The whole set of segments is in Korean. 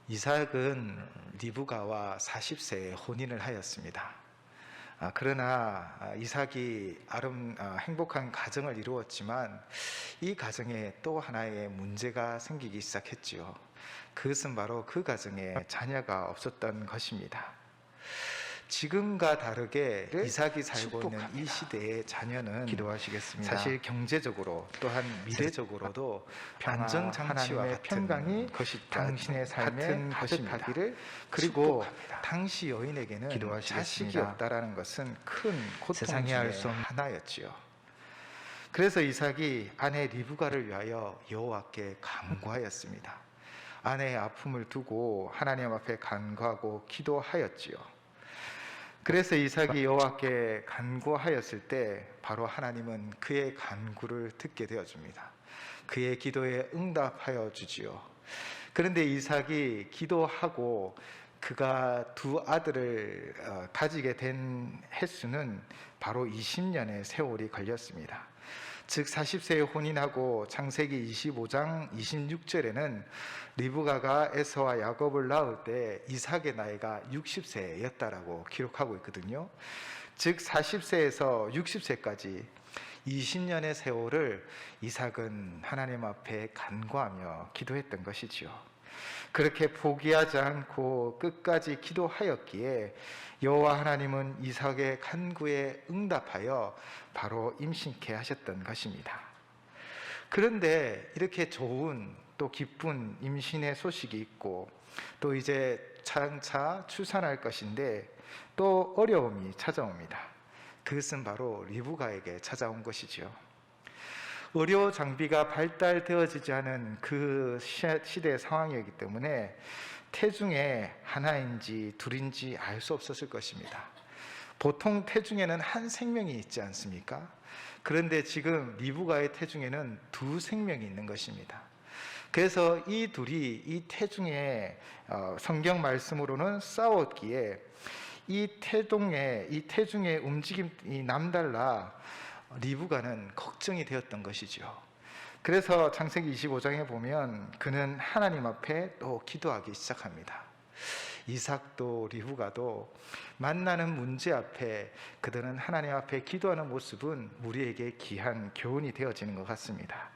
이삭은 리브가와 40세에 혼인을 하였습니다. 그러나 이삭이 행복한 가정을 이루었지만 이 가정에 또 하나의 문제가 생기기 시작했지요. 그것은 바로 그 가정에 자녀가 없었던 것입니다. 지금과 다르게 이삭이 살고 있는 이 시대의 자녀는 기도하시겠습니다. 사실 경제적으로 또한 미래적으로도 안정장치와 같은 평강이 것이 당신의 삶에 가득하기를, 그리고 당시 여인에게는 자식이 없다라는 것은 큰 고통 세상이 중에 알 수 없는 하나였지요. 그래서 이삭이 아내 리브가를 위하여 여호와께 간구하였습니다. 아내의 아픔을 두고 하나님 앞에 간구하고 기도하였지요. 그래서 이삭이 여호와께 간구하였을 때 바로 하나님은 그의 간구를 듣게 되어줍니다. 그의 기도에 응답하여 주지요. 그런데 이삭이 기도하고 그가 두 아들을 가지게 된 횟수는 바로 20년의 세월이 걸렸습니다. 즉 40세에 혼인하고 창세기 25장 26절에는 리브가가 에서와 야곱을 낳을 때 이삭의 나이가 60세였다라고 기록하고 있거든요. 즉 40세에서 60세까지 20년의 세월을 이삭은 하나님 앞에 간구하며 기도했던 것이지요. 그렇게 포기하지 않고 끝까지 기도하였기에 여호와 하나님은 이삭의 간구에 응답하여 바로 임신케 하셨던 것입니다. 그런데 이렇게 좋은 또 기쁜 임신의 소식이 있고 또 이제 차차 출산할 것인데 또 어려움이 찾아옵니다. 그것은 바로 리브가에게 찾아온 것이지요. 의료 장비가 발달되어지지 않은 그 시대의 상황이었기 때문에 태중에 하나인지 둘인지 알 수 없었을 것입니다. 보통 태중에는 한 생명이 있지 않습니까? 그런데 지금 리브가의 태중에는 두 생명이 있는 것입니다. 그래서 이 둘이 이 태중에 성경 말씀으로는 싸웠기에 이 태중의 움직임이 남달라 리브가는 걱정이 되었던 것이죠. 그래서 창세기 25장에 보면 그는 하나님 앞에 또 기도하기 시작합니다. 이삭도 리브가도 만나는 문제 앞에 그들은 하나님 앞에 기도하는 모습은 우리에게 귀한 교훈이 되어지는 것 같습니다.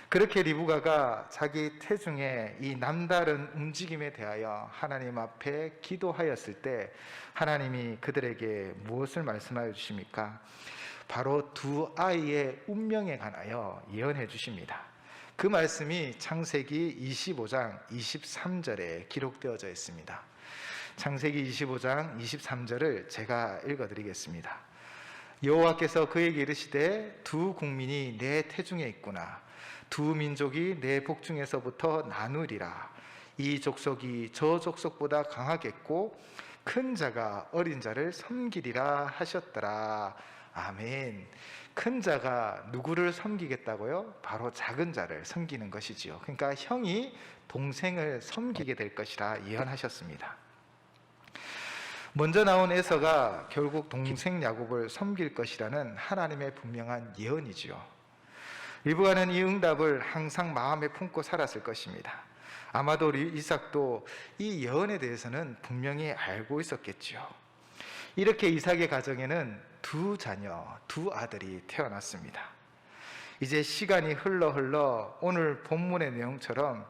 그렇게 리브가가 자기 태중에 이 남다른 움직임에 대하여 하나님 앞에 기도하였을 때 하나님이 그들에게 무엇을 말씀하여 주십니까? 바로 두 아이의 운명에 관하여 예언해 주십니다. 그 말씀이 창세기 25장 23절에 기록되어져 있습니다. 창세기 25장 23절을 제가 읽어드리겠습니다. 여호와께서 그에게 이르시되 두 국민이 내 태중에 있구나. 두 민족이 내 복중에서부터 나누리라. 이 족속이 저 족속보다 강하겠고 큰 자가 어린 자를 섬기리라 하셨더라. 아멘. 큰 자가 누구를 섬기겠다고요? 바로 작은 자를 섬기는 것이지요. 그러니까 형이 동생을 섬기게 될 것이라 예언하셨습니다. 먼저 나온 에서가 결국 동생 야곱을 섬길 것이라는 하나님의 분명한 예언이지요. 리브가는 이 응답을 항상 마음에 품고 살았을 것입니다. 아마도 이삭도 이 예언에 대해서는 분명히 알고 있었겠지요. 이렇게 이삭의 가정에는 두 자녀, 두 아들이 태어났습니다. 이제 시간이 흘러 오늘 본문의 내용처럼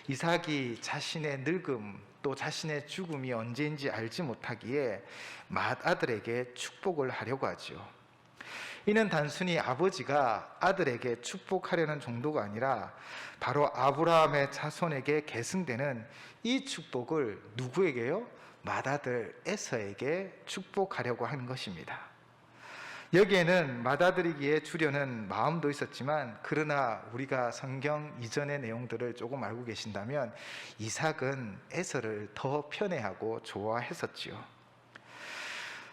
이삭이 자신의 늙음 또 자신의 죽음이 언제인지 알지 못하기에 맏아들에게 축복을 하려고 하지요. 이는 단순히 아버지가 아들에게 축복하려는 정도가 아니라 바로 아브라함의 자손에게 계승되는 이 축복을 누구에게요? 맏아들 에서에게 축복하려고 하는 것입니다. 여기에는 맏아들이기에 주려는 마음도 있었지만 그러나 우리가 성경 이전의 내용들을 조금 알고 계신다면 이삭은 에서를 더 편애하고 좋아했었지요.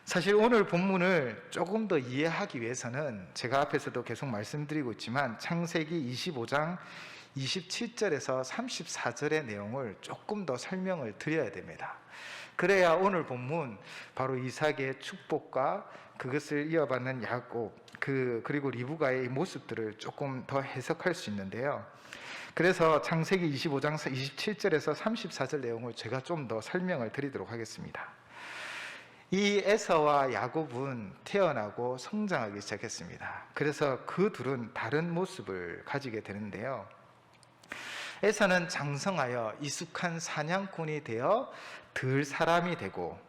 사실 오늘 본문을 조금 더 이해하기 위해서는 제가 앞에서도 계속 말씀드리고 있지만 창세기 25장 27절에서 34절의 내용을 조금 더 설명을 드려야 됩니다. 그래야 오늘 본문 바로 이삭의 축복과 그것을 이어받는 야곱 그리고 리브가의 모습들을 조금 더 해석할 수 있는데요. 그래서 창세기 25장 27절에서 34절 내용을 제가 좀 더 설명을 드리도록 하겠습니다. 이 에서와 야곱은 태어나고 성장하기 시작했습니다. 그래서 그 둘은 다른 모습을 가지게 되는데요. 에서는 장성하여 익숙한 사냥꾼이 되어 들 사람이 되고,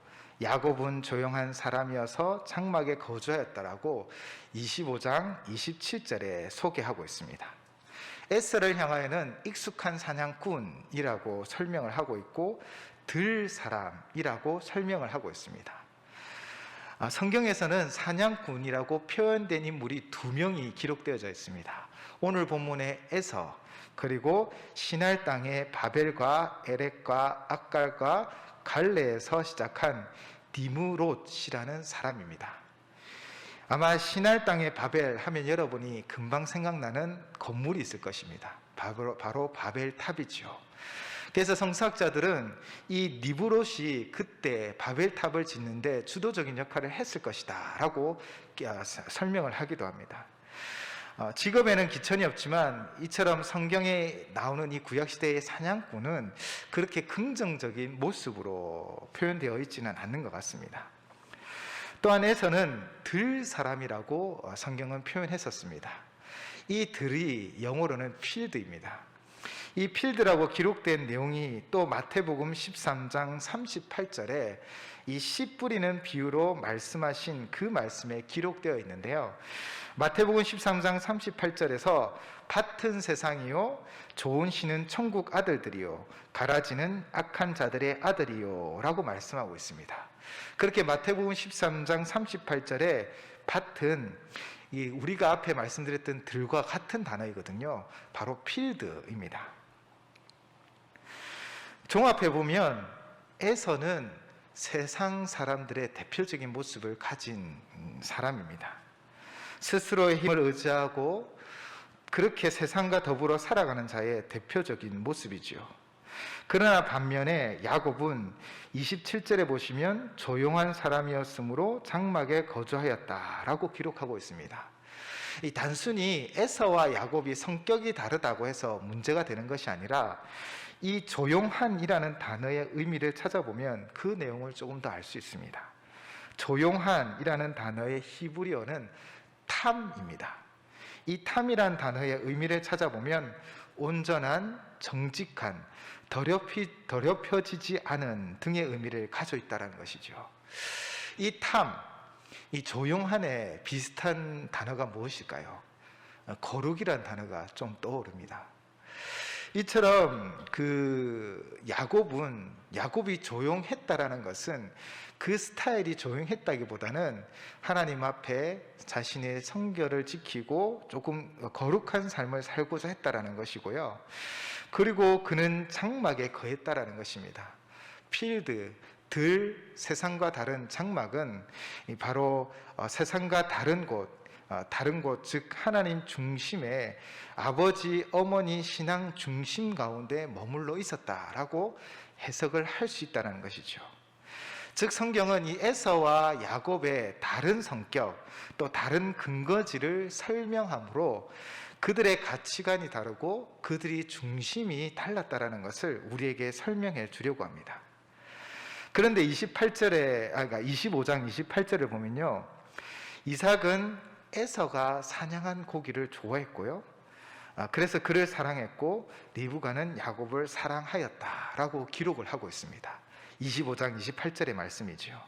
야곱은 조용한 사람이어서 장막에 거주하였다라고 25장 27절에 소개하고 있습니다. 에서를 향하여는 익숙한 사냥꾼이라고 설명을 하고 있고, 들 사람이라고 설명을 하고 있습니다. 성경에서는 사냥꾼이라고 표현된 인물이 2명이 기록되어져 있습니다. 오늘 본문의 에서, 그리고 시날 땅의 바벨과 에렉과 악갈과 갈레에서 시작한 디므롯이라는 사람입니다. 아마 시날 땅의 바벨 하면 여러분이 금방 생각나는 건물이 있을 것입니다. 바로 바벨탑이죠. 그래서 성서학자들은 이 니브롯이 그때 바벨탑을 짓는데 주도적인 역할을 했을 것이다 라고 설명을 하기도 합니다. 직업에는 기천이 없지만 이처럼 성경에 나오는 이 구약시대의 사냥꾼은 그렇게 긍정적인 모습으로 표현되어 있지는 않는 것 같습니다. 또한 에서는 들 사람이라고 성경은 표현했었습니다. 이 들이 영어로는 필드입니다. 이 필드라고 기록된 내용이 또 마태복음 13장 38절에 이 씨 뿌리는 비유로 말씀하신 그 말씀에 기록되어 있는데요. 마태복음 13장 38절에서 밭은 세상이요 좋은 씨는 천국 아들들이요 가라지는 악한 자들의 아들이요 라고 말씀하고 있습니다. 그렇게 마태복음 13장 38절에 밭은 우리가 앞에 말씀드렸던 들과 같은 단어이거든요. 바로 필드입니다. 종합해 보면 에서는 세상 사람들의 대표적인 모습을 가진 사람입니다. 스스로의 힘을 의지하고 그렇게 세상과 더불어 살아가는 자의 대표적인 모습이지요. 그러나 반면에 야곱은 27절에 보시면 조용한 사람이었으므로 장막에 거주하였다라고 기록하고 있습니다. 이 단순히 에서와 야곱이 성격이 다르다고 해서 문제가 되는 것이 아니라 이 조용한이라는 단어의 의미를 찾아보면 그 내용을 조금 더 알 수 있습니다. 조용한이라는 단어의 히브리어는 탐입니다. 이 탐이라는 단어의 의미를 찾아보면 온전한, 정직한, 더럽혀지지 않은 등의 의미를 가지고 있다는 것이죠. 이 탐, 이 조용한에 비슷한 단어가 무엇일까요? 거룩이라는 단어가 좀 떠오릅니다. 이처럼 야곱이 조용했다라는 것은 그 스타일이 조용했다기보다는 하나님 앞에 자신의 성결을 지키고 조금 거룩한 삶을 살고자 했다라는 것이고요. 그리고 그는 장막에 거했다라는 것입니다. 필드, 세상과 다른 장막은 바로 세상과 다른 곳, 즉 하나님 중심의 아버지, 어머니 신앙 중심 가운데 머물러 있었다라고 해석을 할 수 있다는 것이죠. 즉 성경은 이 에서와 야곱의 다른 성격, 또 다른 근거지를 설명함으로 그들의 가치관이 다르고 그들이 중심이 달랐다라는 것을 우리에게 설명해 주려고 합니다. 그런데 25장 28절을 보면요, 이삭은 에서가 사냥한 고기를 좋아했고요, 그래서 그를 사랑했고 리브가는 야곱을 사랑하였다라고 기록을 하고 있습니다. 25장 28절의 말씀이죠.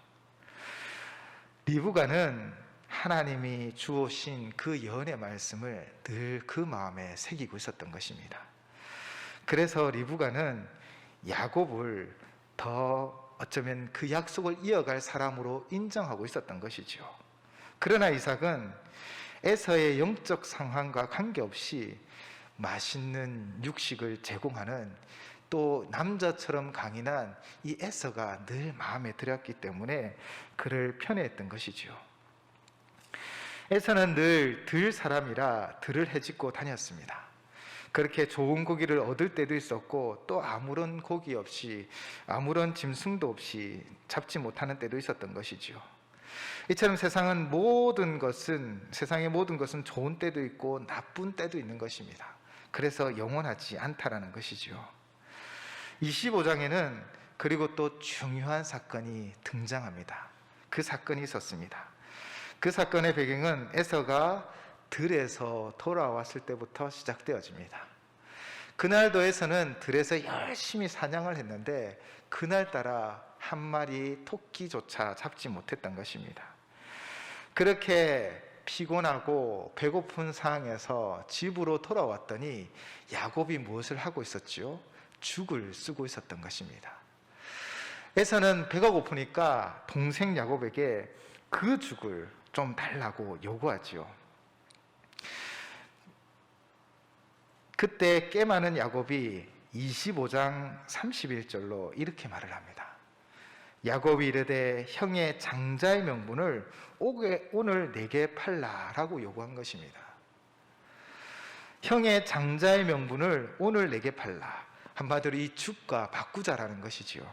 리브가는 하나님이 주오신 그 예언의 말씀을 늘 그 마음에 새기고 있었던 것입니다. 그래서 리브가는 야곱을 더 어쩌면 그 약속을 이어갈 사람으로 인정하고 있었던 것이죠. 그러나 이삭은 에서의 영적 상황과 관계없이 맛있는 육식을 제공하는, 또 남자처럼 강인한 이 에서가 늘 마음에 들었기 때문에 그를 편애했던 것이죠. 에서는 늘 들 사람이라 들을 헤집고 다녔습니다. 그렇게 좋은 고기를 얻을 때도 있었고 또 아무런 고기 없이, 아무런 짐승도 없이 잡지 못하는 때도 있었던 것이죠. 이처럼 세상의 모든 것은 좋은 때도 있고 나쁜 때도 있는 것입니다. 그래서 영원하지 않다라는 것이죠. 25장에는 그리고 또 중요한 사건이 등장합니다. 그 사건이 있었습니다. 그 사건의 배경은 에서가 들에서 돌아왔을 때부터 시작되어집니다. 그날도 에서는 들에서 열심히 사냥을 했는데 그날따라 한 마리 토끼조차 잡지 못했던 것입니다. 그렇게 피곤하고 배고픈 상황에서 집으로 돌아왔더니 야곱이 무엇을 하고 있었지요? 죽을 쓰고 있었던 것입니다. 에서는 배가 고프니까 동생 야곱에게 그 죽을 좀 달라고 요구하지요. 그때 꽤 많은 야곱이 25장 31절로 이렇게 말을 합니다. 야곱이 이르되 형의 장자의 명분을 오늘 내게 팔라라고 요구한 것입니다. 형의 장자의 명분을 오늘 내게 팔라. 한마디로 이 죽과 바꾸자라는 것이지요.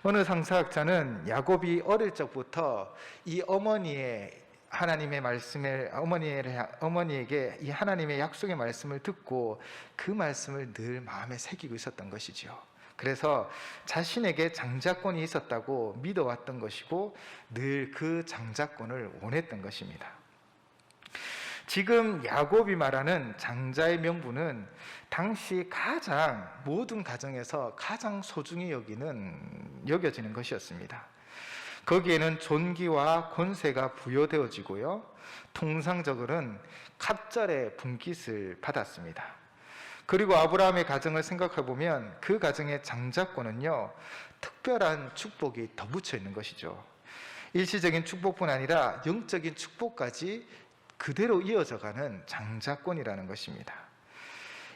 어느 상사학자는 야곱이 어릴 적부터 이 어머니의 하나님의 말씀을 어머니에게 이 하나님의 약속의 말씀을 듣고 그 말씀을 늘 마음에 새기고 있었던 것이지요. 그래서 자신에게 장자권이 있었다고 믿어왔던 것이고 늘 그 장자권을 원했던 것입니다. 지금 야곱이 말하는 장자의 명분은 당시 모든 가정에서 가장 소중히 여겨지는 것이었습니다. 거기에는 존귀와 권세가 부여되어지고요, 통상적으로는 갑절의 분깃을 받았습니다. 그리고 아브라함의 가정을 생각해 보면 그 가정의 장자권은요, 특별한 축복이 덧붙여 있는 것이죠. 일시적인 축복뿐 아니라 영적인 축복까지 그대로 이어져가는 장자권이라는 것입니다.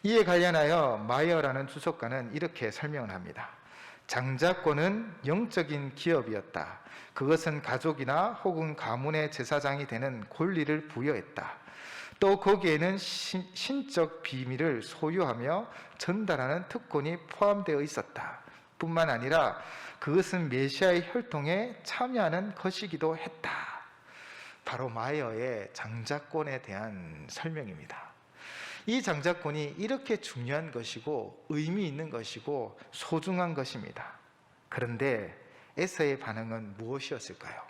이에 관련하여 마이어라는 주석가는 이렇게 설명을 합니다. 장자권은 영적인 기업이었다. 그것은 가족이나 혹은 가문의 제사장이 되는 권리를 부여했다. 또 거기에는 신적 비밀을 소유하며 전달하는 특권이 포함되어 있었다. 뿐만 아니라 그것은 메시아의 혈통에 참여하는 것이기도 했다. 바로 마이어의 장자권에 대한 설명입니다. 이 장자권이 이렇게 중요한 것이고 의미 있는 것이고 소중한 것입니다. 그런데 에서의 반응은 무엇이었을까요?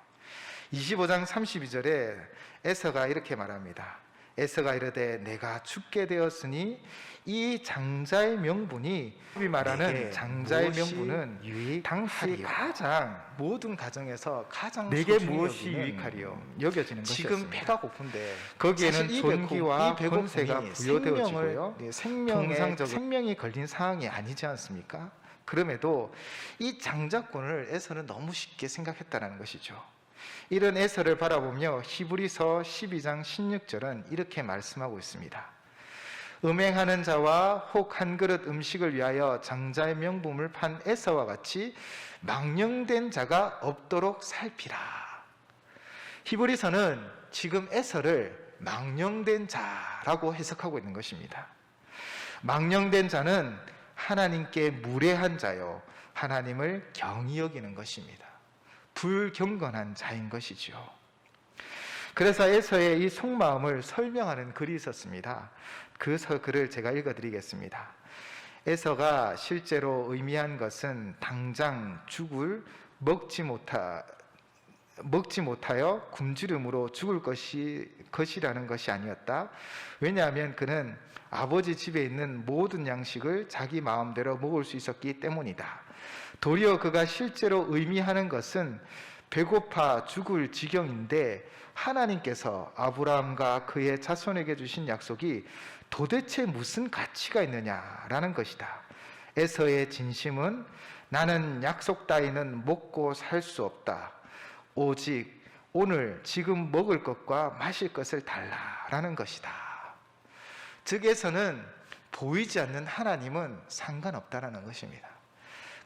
25장 32절에 에서가 이렇게 말합니다. 에서가 이르되 내가 죽게 되었으니 이 장자의 명분이 말하는 장자의 명분은 당시 모든 가정에서 가장 내게 소중히 무엇이 여겨지는 지금 것이었습니다. 배가 고픈데 거기에는 사실 존귀와 이 권세가 배고픔이 부여되어지고요, 통상적으로 생명이 걸린 상황이 아니지 않습니까? 그럼에도 이 장자권을 에서는 너무 쉽게 생각했다는 것이죠. 이런 에서를 바라보며 히브리서 12장 16절은 이렇게 말씀하고 있습니다. 음행하는 자와 혹 한 그릇 음식을 위하여 장자의 명분을 판 에서와 같이 망령된 자가 없도록 살피라. 히브리서는 지금 에서를 망령된 자라고 해석하고 있는 것입니다. 망령된 자는 하나님께 무례한 자요, 하나님을 경히 여기는 것입니다. 불경건한 자인 것이죠. 그래서 에서의 이 속마음을 설명하는 글이 있었습니다. 그 글을 제가 읽어드리겠습니다. 에서가 실제로 의미한 것은 당장 죽을 먹지 못하여 굶주림으로 죽을 것이라는 것이 아니었다. 왜냐하면 그는 아버지 집에 있는 모든 양식을 자기 마음대로 먹을 수 있었기 때문이다. 도리어 그가 실제로 의미하는 것은 배고파 죽을 지경인데 하나님께서 아브라함과 그의 자손에게 주신 약속이 도대체 무슨 가치가 있느냐라는 것이다. 에서의 진심은 나는 약속 따위는 먹고 살 수 없다. 오직 오늘 지금 먹을 것과 마실 것을 달라라는 것이다. 즉 에서는 보이지 않는 하나님은 상관없다라는 것입니다.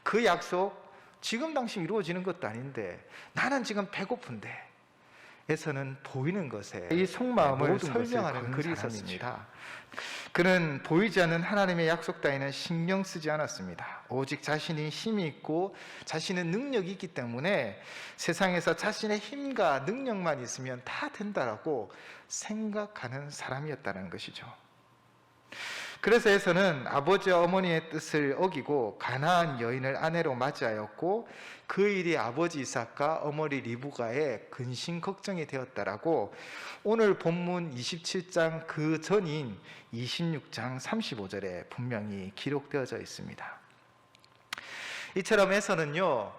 그 약속 지금 당시 이루어지는 것도 아닌데 나는 지금 배고픈데 에서는 보이는 것에 이 속마음을 설명하는 글이 있었습니다. 그는 보이지 않는 하나님의 약속 따위는 신경 쓰지 않았습니다. 오직 자신이 힘이 있고 자신은 능력이 있기 때문에 세상에서 자신의 힘과 능력만 있으면 다 된다라고 생각하는 사람이었다는 것이죠. 그래서 에서는 아버지와 어머니의 뜻을 어기고 가나안 여인을 아내로 맞이하였고 그 일이 아버지 이삭과 어머니 리브가의 근심 걱정이 되었다라고 오늘 본문 27장 그 전인 26장 35절에 분명히 기록되어져 있습니다. 이처럼 에서는요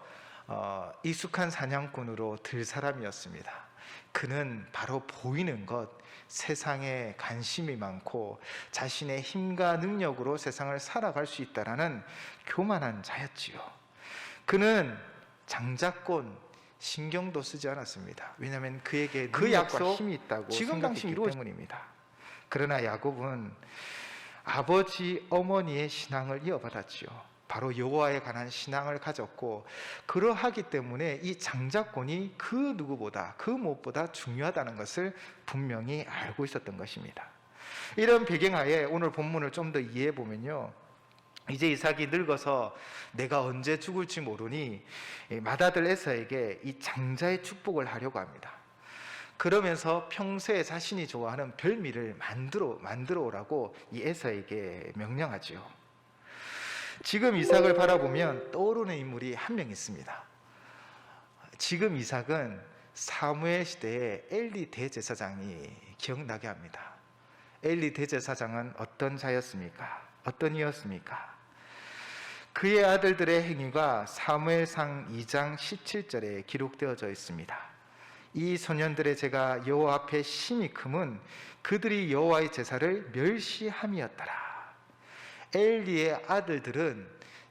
익숙한 사냥꾼으로 들 사람이었습니다. 그는 바로 보이는 것, 세상에 관심이 많고 자신의 힘과 능력으로 세상을 살아갈 수 있다라는 교만한 자였지요. 그는 장자권 신경도 쓰지 않았습니다. 왜냐하면 그에게 그 약속 힘이 있다고 지금 당시 이루어지기 때문입니다. 그러나 야곱은 아버지 어머니의 신앙을 이어받았지요. 바로 여호와에 관한 신앙을 가졌고 그러하기 때문에 이 장자권이 그 누구보다 그 무엇보다 중요하다는 것을 분명히 알고 있었던 것입니다. 이런 배경하에 오늘 본문을 좀 더 이해해 보면요, 이제 이삭이 늙어서 내가 언제 죽을지 모르니 맏아들 에서에게 이 장자의 축복을 하려고 합니다. 그러면서 평소에 자신이 좋아하는 별미를 만들어 오라고 이 에서에게 명령하지요. 지금 이삭을 바라보면 떠오르는 인물이 한 명 있습니다. 지금 이삭은 사무엘 시대의 엘리 대제사장이 기억나게 합니다. 엘리 대제사장은 어떤 자였습니까? 어떤 이였습니까? 그의 아들들의 행위가 사무엘상 2장 17절에 기록되어져 있습니다. 이 소년들의 죄가 여호와 앞에 심히 크면 그들이 여호와의 제사를 멸시함이었더라. 엘리의 아들들은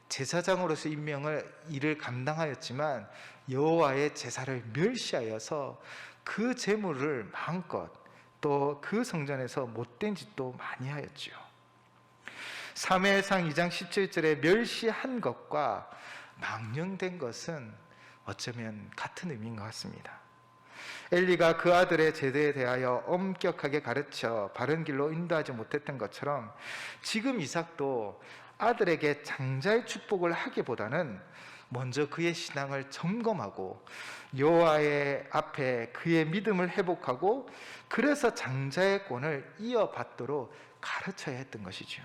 제사장으로서 일을 감당하였지만 여호와의 제사를 멸시하여서 그 제물을 마음껏 또 그 성전에서 못된 짓도 많이 하였지요. 사무엘상 2장 17절에 멸시한 것과 망령된 것은 어쩌면 같은 의미인 것 같습니다. 엘리가 그 아들의 제도에 대하여 엄격하게 가르쳐 바른 길로 인도하지 못했던 것처럼 지금 이삭도 아들에게 장자의 축복을 하기보다는 먼저 그의 신앙을 점검하고 여호와의 앞에 그의 믿음을 회복하고 그래서 장자의 권을 이어받도록 가르쳐야 했던 것이죠.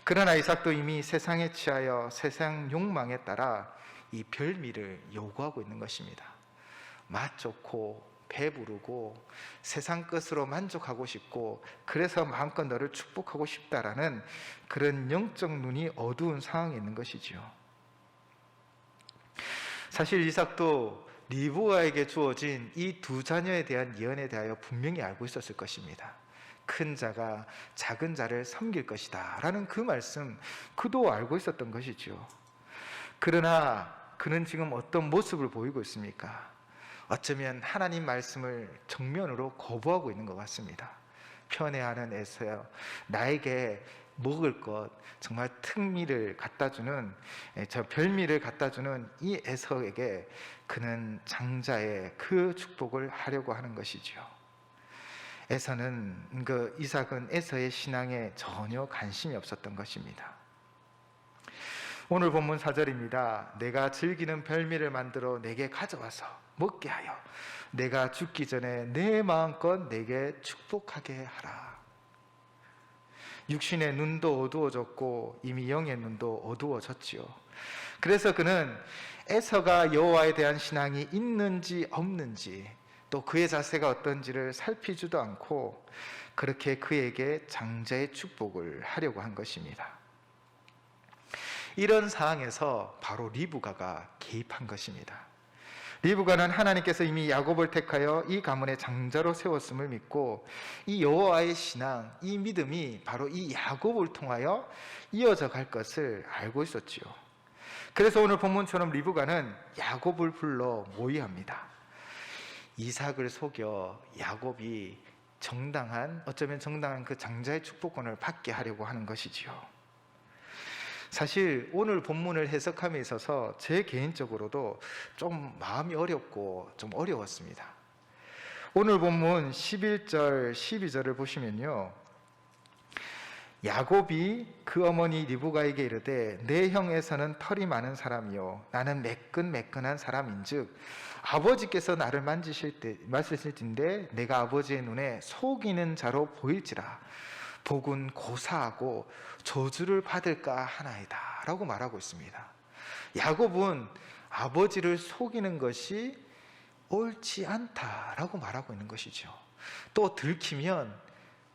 그러나 이삭도 이미 세상에 취하여 세상 욕망에 따라 이 별미를 요구하고 있는 것입니다. 맛 좋고 배부르고 세상 것으로 만족하고 싶고 그래서 마음껏 너를 축복하고 싶다라는 그런 영적 눈이 어두운 상황에 있는 것이지요. 사실 이삭도 리브가에게 주어진 이 두 자녀에 대한 예언에 대하여 분명히 알고 있었을 것입니다. 큰 자가 작은 자를 섬길 것이다 라는 그 말씀 그도 알고 있었던 것이죠. 그러나 그는 지금 어떤 모습을 보이고 있습니까? 어쩌면 하나님 말씀을 정면으로 거부하고 있는 것 같습니다. 편애하는 에서요, 나에게 먹을 것, 정말 특미를 갖다주는, 저 별미를 갖다주는 이 에서에게 그는 장자의 그 축복을 하려고 하는 것이죠. 이삭은 에서의 신앙에 전혀 관심이 없었던 것입니다. 오늘 본문 4절입니다. 내가 즐기는 별미를 만들어 내게 가져와서 먹게 하여 내가 죽기 전에 내 마음껏 내게 축복하게 하라. 육신의 눈도 어두워졌고 이미 영의 눈도 어두워졌지요. 그래서 그는 에서가 여호와에 대한 신앙이 있는지 없는지 또 그의 자세가 어떤지를 살피지도 않고 그렇게 그에게 장자의 축복을 하려고 한 것입니다. 이런 상황에서 바로 리브가가 개입한 것입니다. 리브가는 하나님께서 이미 야곱을 택하여 이 가문의 장자로 세웠음을 믿고 이 여호와의 신앙, 이 믿음이 바로 이 야곱을 통하여 이어져 갈 것을 알고 있었지요. 그래서 오늘 본문처럼 리브가는 야곱을 불러 모의합니다. 이삭을 속여 야곱이 어쩌면 정당한 그 장자의 축복권을 받게 하려고 하는 것이지요. 사실 오늘 본문을 해석함에 있어서 제 개인적으로도 좀 마음이 어렵고 좀 어려웠습니다. 오늘 본문 11절, 12절을 보시면요, 야곱이 그 어머니 리브가에게 이르되 내 형 에서는 털이 많은 사람이요 나는 매끈매끈한 사람인즉 아버지께서 나를 만지실 때인데 내가 아버지의 눈에 속이는 자로 보일지라. 복은 고사하고 저주를 받을까 하나이다 라고 말하고 있습니다. 야곱은 아버지를 속이는 것이 옳지 않다라고 말하고 있는 것이죠. 또 들키면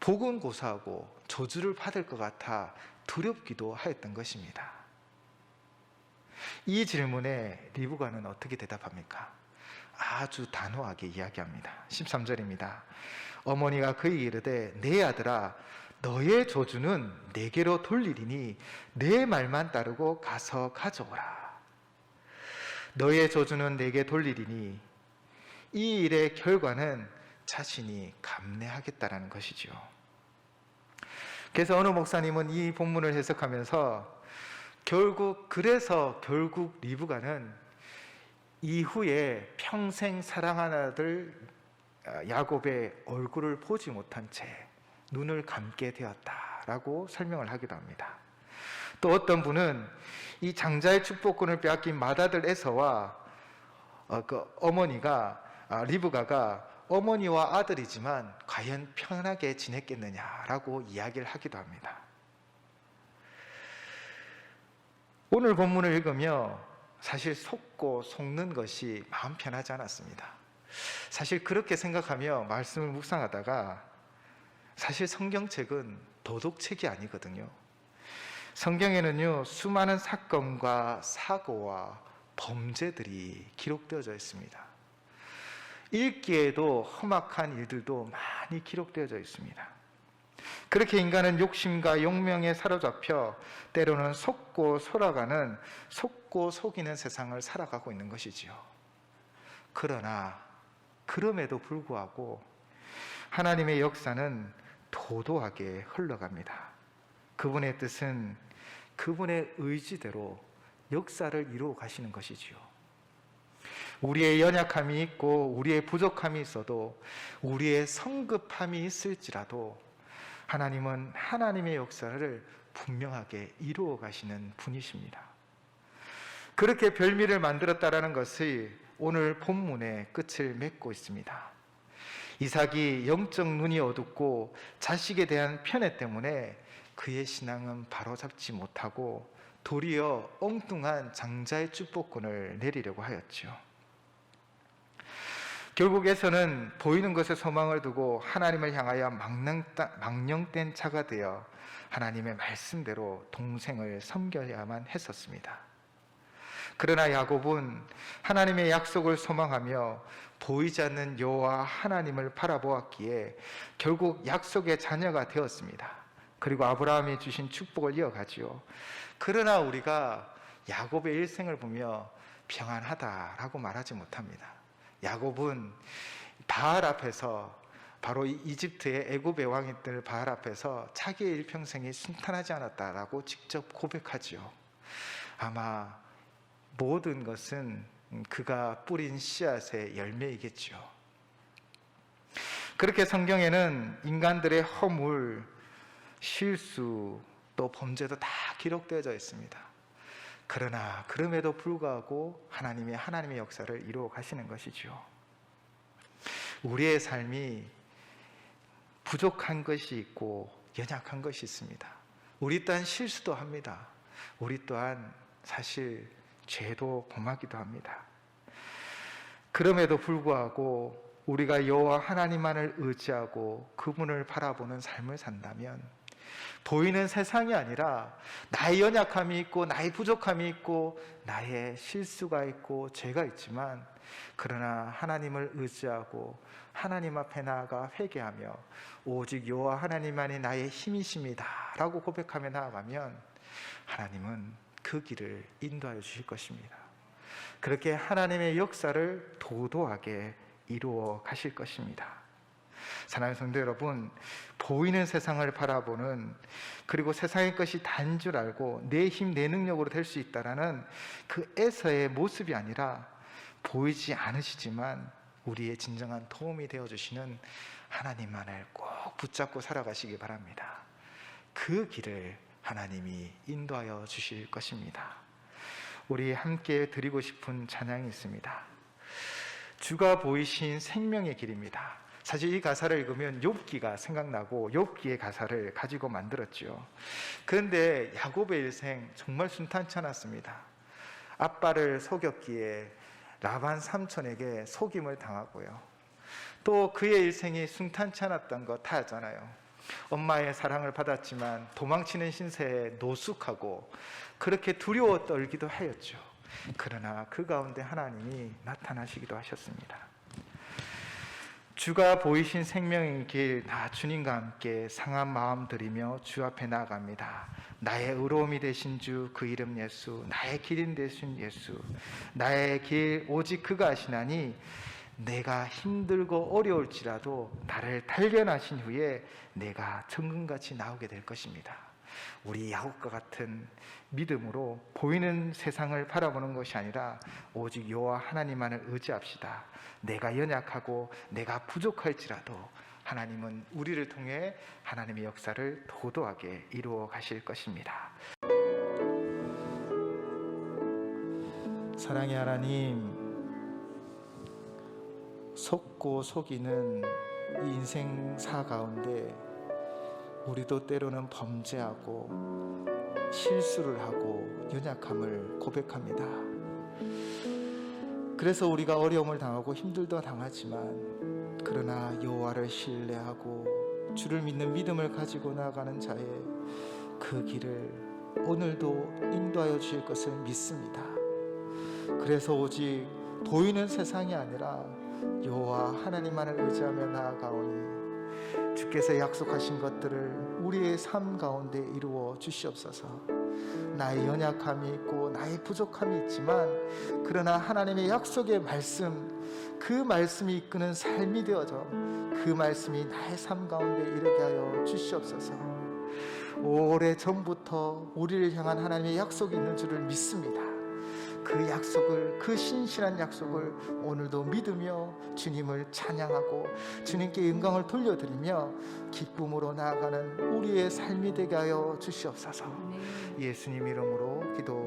복은 고사하고 저주를 받을 것 같아 두렵기도 하였던 것입니다. 이 질문에 리브가는 어떻게 대답합니까? 아주 단호하게 이야기합니다. 13절입니다. 어머니가 그에게 이르되 내 아들아 너의 저주는 내게로 돌리리니 내 말만 따르고 가서 가져오라. 너의 저주는 내게 돌리리니 이 일의 결과는 자신이 감내하겠다라는 것이죠. 그래서 어느 목사님은 이 본문을 해석하면서 결국 리브가는 이후에 평생 사랑한 아들 야곱의 얼굴을 보지 못한 채 눈을 감게 되었다라고 설명을 하기도 합니다. 또 어떤 분은 이 장자의 축복권을 빼앗긴 맏아들 에서와 그 어머니가 리브가가 어머니와 아들이지만 과연 편하게 지냈겠느냐라고 이야기를 하기도 합니다. 오늘 본문을 읽으며 사실 속고 속는 것이 마음 편하지 않았습니다. 사실 그렇게 생각하며 말씀을 묵상하다가 사실 성경책은 도덕책이 아니거든요. 성경에는요 수많은 사건과 사고와 범죄들이 기록되어져 있습니다. 읽기에도 험악한 일들도 많이 기록되어져 있습니다. 그렇게 인간은 욕심과 욕명에 사로잡혀 때로는 속고 속아가는 속고 속이는 세상을 살아가고 있는 것이지요. 그러나 그럼에도 불구하고 하나님의 역사는 도도하게 흘러갑니다. 그분의 뜻은 그분의 의지대로 역사를 이루어 가시는 것이지요. 우리의 연약함이 있고 우리의 부족함이 있어도 우리의 성급함이 있을지라도 하나님은 하나님의 역사를 분명하게 이루어 가시는 분이십니다. 그렇게 별미를 만들었다라는 것이 오늘 본문의 끝을 맺고 있습니다. 이삭이 영적 눈이 어둡고 자식에 대한 편애 때문에 그의 신앙은 바로잡지 못하고 도리어 엉뚱한 장자의 축복권을 내리려고 하였죠. 결국 에서는 보이는 것에 소망을 두고 하나님을 향하여 망령된 자가 되어 하나님의 말씀대로 동생을 섬겨야만 했었습니다. 그러나 야곱은 하나님의 약속을 소망하며 보이지 않는 여호와 하나님을 바라보았기에 결국 약속의 자녀가 되었습니다. 그리고 아브라함이 주신 축복을 이어가지요. 그러나 우리가 야곱의 일생을 보며 평안하다라고 말하지 못합니다. 야곱은 바알 앞에서, 바로 이집트의 애굽의 왕이들 바알 앞에서 자기의 일평생이 순탄하지 않았다라고 직접 고백하지요. 아마 모든 것은 그가 뿌린 씨앗의 열매이겠죠. 그렇게 성경에는 인간들의 허물, 실수, 또 범죄도 다 기록되어져 있습니다. 그러나 그럼에도 불구하고 하나님의 역사를 이루어 가시는 것이죠. 우리의 삶이 부족한 것이 있고 연약한 것이 있습니다. 우리 또한 실수도 합니다. 우리 또한 사실 죄도 범하기도 합니다. 그럼에도 불구하고 우리가 여호와 하나님만을 의지하고 그분을 바라보는 삶을 산다면 보이는 세상이 아니라 나의 연약함이 있고 나의 부족함이 있고 나의 실수가 있고 죄가 있지만, 그러나 하나님을 의지하고 하나님 앞에 나아가 회개하며 오직 여호와 하나님만이 나의 힘이십니다 라고 고백하며 나아가면 하나님은 그 길을 인도하여 주실 것입니다. 그렇게 하나님의 역사를 도도하게 이루어 가실 것입니다. 사랑하는 성도 여러분, 보이는 세상을 바라보는, 그리고 세상의 것이 다인 줄 알고 내 힘, 내 능력으로 될 수 있다라는 그 에서의 모습이 아니라 보이지 않으시지만 우리의 진정한 도움이 되어주시는 하나님만을 꼭 붙잡고 살아가시기 바랍니다. 그 길을 하나님이 인도하여 주실 것입니다. 우리 함께 드리고 싶은 찬양이 있습니다. 주가 보이신 생명의 길입니다. 사실 이 가사를 읽으면 욥기가 생각나고 욥기의 가사를 가지고 만들었죠. 그런데 야곱의 일생 정말 순탄치 않았습니다. 아빠를 속였기에 라반 삼촌에게 속임을 당하고요. 또 그의 일생이 순탄치 않았던 거 다 알잖아요. 엄마의 사랑을 받았지만 도망치는 신세에 노숙하고 그렇게 두려워 떨기도 하였죠. 그러나 그 가운데 하나님이 나타나시기도 하셨습니다. 주가 보이신 생명의 길, 나 주님과 함께 상한 마음 들이며 주 앞에 나아갑니다. 나의 의로움이 되신 주, 그 이름 예수, 나의 길인 되신 예수, 나의 길 오직 그가 하시나니 내가 힘들고 어려울지라도 나를 단련하신 후에 내가 천금같이 나오게 될 것입니다. 우리 야곱과 같은 믿음으로 보이는 세상을 바라보는 것이 아니라 오직 여호와 하나님만을 의지합시다. 내가 연약하고 내가 부족할지라도 하나님은 우리를 통해 하나님의 역사를 도도하게 이루어 가실 것입니다. 사랑의 하나님, 속고 속이는 이 인생사 가운데 우리도 때로는 범죄하고 실수를 하고 연약함을 고백합니다. 그래서 우리가 어려움을 당하고 힘들도 당하지만 그러나 여호와를 신뢰하고 주를 믿는 믿음을 가지고 나아가는 자의 그 길을 오늘도 인도하여 주실 것을 믿습니다. 그래서 오직 보이는 세상이 아니라 여호와 하나님만을 의지하며 나아가오니 주께서 약속하신 것들을 우리의 삶 가운데 이루어 주시옵소서. 나의 연약함이 있고 나의 부족함이 있지만 그러나 하나님의 약속의 말씀, 그 말씀이 이끄는 삶이 되어져 그 말씀이 나의 삶 가운데 이르게 하여 주시옵소서. 오래 전부터 우리를 향한 하나님의 약속이 있는 줄을 믿습니다. 그 약속을, 그 신실한 약속을 오늘도 믿으며 주님을 찬양하고 주님께 영광을 돌려드리며 기쁨으로 나아가는 우리의 삶이 되게 하여 주시옵소서. 예수님 이름으로 기도